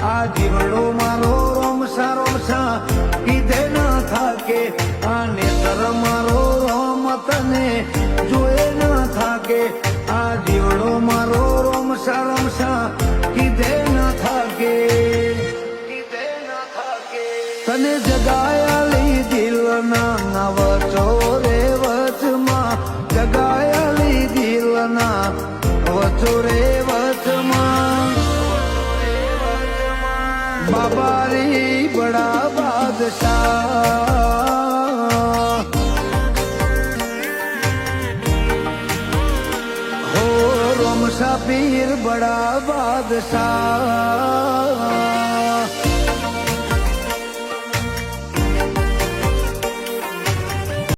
આ જીવડો મારો રોમસા રોમસા કીધે ન થાકે આ નેત્ર મારો રોમ તને જોયે ન થાકે આ જીવડો મારો રોમસા રોમસા કીધે ન થાકે તને જગાયા લી દિલના નવ ચોરે વચમાં જગાયા લી દિલના વચોરે વચમાં બાબારી બડા બાદશાહ હો રોમસા પીર બડા બાદશાહ